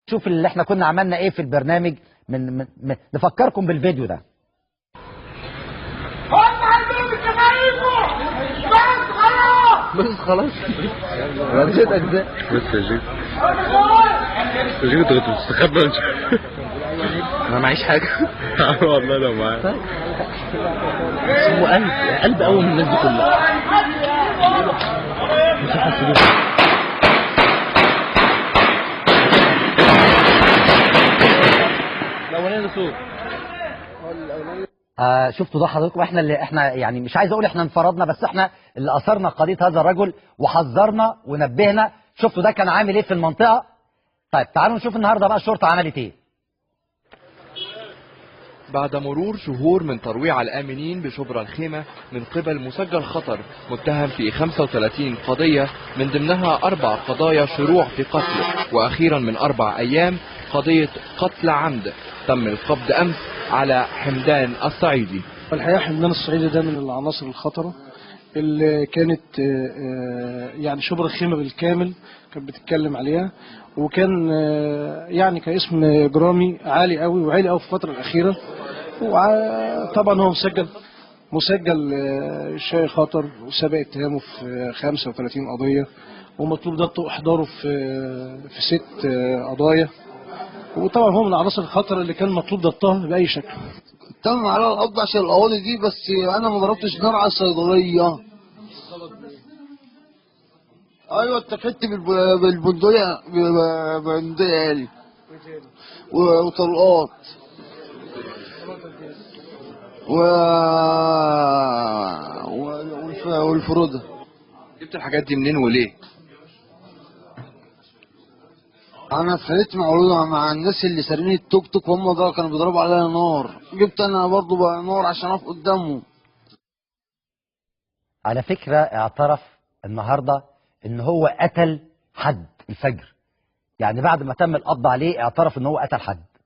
شوف اللي احنا كنا عملنا ايه في البرنامج نفكركم بالفيديو ده. بس خلاص رديت اجزاء بس يا جيك انت كنت بتستخبى انا معيش حاجه. والله لو معايا بس هو قلب قوي من الناس دي كلها. مش حاسس بيه. الاولاني صوت شفتوا ده حضراتكم؟ احنا يعني مش عايز اقول احنا انفرضنا، بس احنا اللي اثرنا قضيه هذا الرجل وحذرنا ونبهنا. شفتوا ده كان عامل ايه في المنطقه؟ طيب تعالوا نشوف النهارده بقى الشرطه عملت ايه. بعد مرور شهور من ترويع الآمنين بشبرا الخيمة من قبل مسجل خطر متهم في 35 قضية، من ضمنها 4 قضايا شروع في قتل، وأخيرا من 4 أيام قضية قتل عمد تم القبض أمس على حمدان الصعيدي. الحقيقة حمدان الصعيدي ده من العناصر الخطرة اللي كانت يعني شبرا الخيمة بالكامل كانت بتتكلم عليها، وكان يعني كاسم جرامي عالي قوي وعالي قوي في الفترة الأخيرة. وطبعا هو مسجل شيء خطر وسبق اتهامه في 35 قضية، ومطلوب ضبطه وإحضاره في 6 قضايا. وطبعا هو من العناصر الخطر اللي كان مطلوب ضبطها بأي شكل. تم على القبض عشان القواضي دي، بس انا ما ضربتش نار على الصيدليه. ايوه اتكلت بالبندقيه آلي وطلقات والفروده. جبت الحاجات دي منين وليه؟ انا اتخانقت مع الناس اللي سارقين التوك توك، وهم ده كانوا بيضربوا عليا نار. جبت انا برضو بقى نار عشان اقف قدامهم. على فكره اعترف النهارده ان هو قتل حد الفجر، يعني بعد ما تم القبض عليه اعترف ان هو قتل حد.